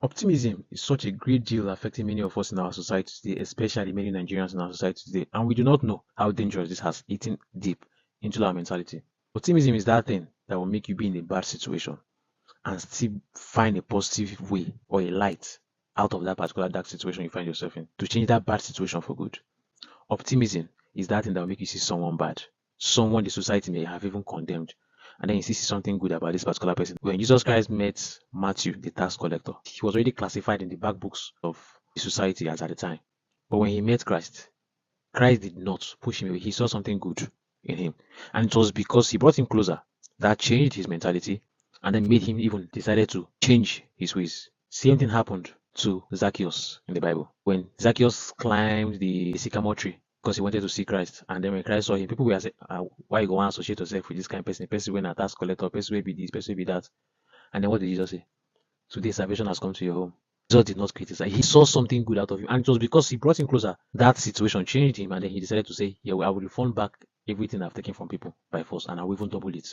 Optimism is such a great deal affecting many of us in our society today, especially many Nigerians in our society today, and we do not know how dangerous this has eaten deep into our mentality. Optimism is that thing that will make you be in a bad situation and still find a positive way or a light out of that particular dark situation you find yourself in to change that bad situation for good. Optimism is that thing that will make you see someone bad, someone the society may have even condemned, and then you see something good about this particular person. When Jesus Christ met Matthew, the tax collector, he was already classified in the back books of the society as at the time. But when he met Christ, Christ did not push him away. He saw something good in him. And it was because he brought him closer that changed his mentality and then made him even decided to change his ways. Same thing happened to Zacchaeus in the Bible. When Zacchaeus climbed the sycamore tree because he wanted to see Christ, and then when Christ saw him, people were saying, why you go and associate yourself with this kind of person? Person when a tax collector, person will be this, person will be that. And then what did Jesus say? Today salvation has come to your home. Jesus did not criticize. He saw something good out of him. And it was because he brought him closer. That situation changed him. And then he decided to say, yeah, I will refund back everything I've taken from people by force. And I will even double it.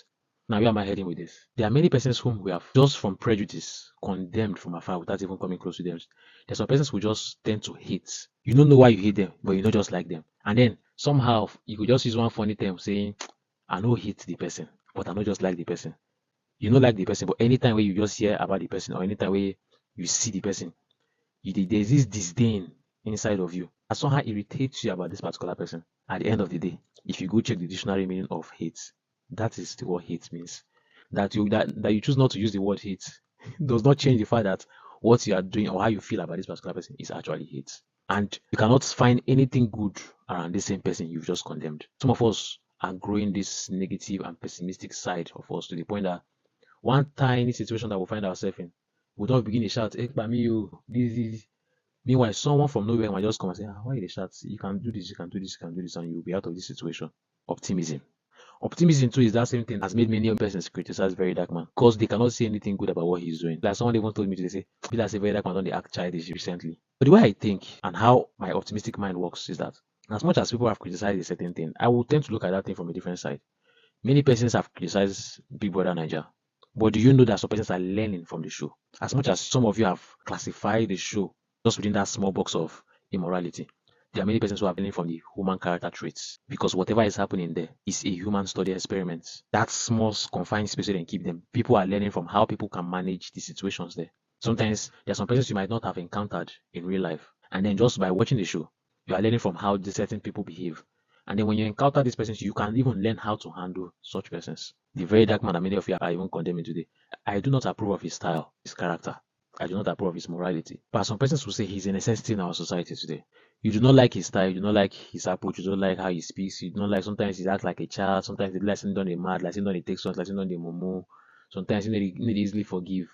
Now, where am I heading with this? There are many persons whom we have just from prejudice condemned from afar without even coming close to them. There's some persons who just tend to hate. You don't know why you hate them, but you don't just like them. And then somehow you could just use one funny term saying, I don't hate the person, but I don't just like the person. You don't like the person, but anytime where you just hear about the person or anytime where you see the person, there's this disdain inside of you that somehow irritates you about this particular person. At the end of the day, if you go check the dictionary meaning of hate, that is the word hate means. That you choose not to use the word hate does not change the fact that what you are doing or how you feel about this particular person is actually hate. And you cannot find anything good around the same person you've just condemned. Some of us are growing this negative and pessimistic side of us to the point that one tiny situation that we find ourselves in, we don't begin to shout, hey, by me, you, this. Meanwhile, someone from nowhere might just come and say, why you shout? You can do this, you can do this, you can do this, and you'll be out of this situation. Optimism. Optimism too is that same thing has made many persons criticize VeryDarkMan because they cannot say anything good about what he's doing. Like someone even told me today, say, people that say VeryDarkMan don't they act childish recently. But the way I think and how my optimistic mind works is that as much as people have criticized a certain thing, I will tend to look at that thing from a different side. Many persons have criticized Big Brother Niger. But do you know that some persons are learning from the show? As much as some of you have classified the show just within that small box of immorality, there are many persons who are learning from the human character traits because whatever is happening there is a human study experiment. That small confined space where they keep them. People are learning from how people can manage the situations there. Sometimes there are some persons you might not have encountered in real life, and then just by watching the show, you are learning from how the certain people behave. And then when you encounter these persons, you can even learn how to handle such persons. The very dark man that many of you are even condemning today. I do not approve of his style, his character. I do not approve of his morality. But some persons will say he's a necessity in our society today. You do not like his style, you do not like his approach, you don't like how he speaks, you do not like sometimes he acts like a child, sometimes he likes him done a mad, like him done a take songs, like him done a momo. Sometimes he need easily forgive.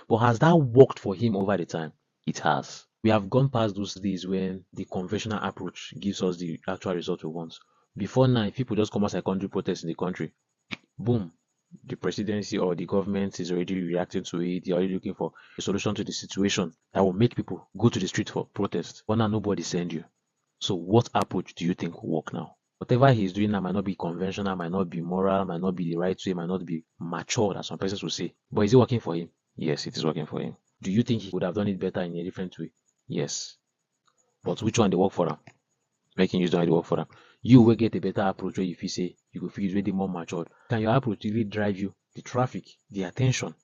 But has that worked for him over the time? It has. We have gone past those days when the conventional approach gives us the actual result we want. Before now, if people just come as a country protest in the country, boom, the presidency or the government is already reacting to it. They're already looking for a solution to the situation that will make people go to the street for protest. But now nobody send you. So what approach do you think will work now? Whatever he's doing now might not be conventional, might not be moral, might not be the right way, might not be mature, as some persons will say. But is it working for him? Yes, it is working for him. Do you think he would have done it better in a different way? Yes. But which one they work for him? Making use of the work for him. You will get a better approach where you feel say you will feel really more matured. Can your approach really drive you the traffic, the attention,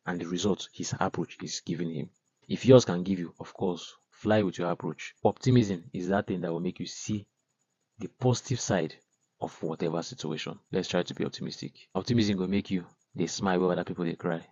and the results his approach is giving him? If yours can give you, of course, fly with your approach. Optimism is that thing that will make you see the positive side of whatever situation. Let's try to be optimistic. Optimism will make you they smile while other people they cry.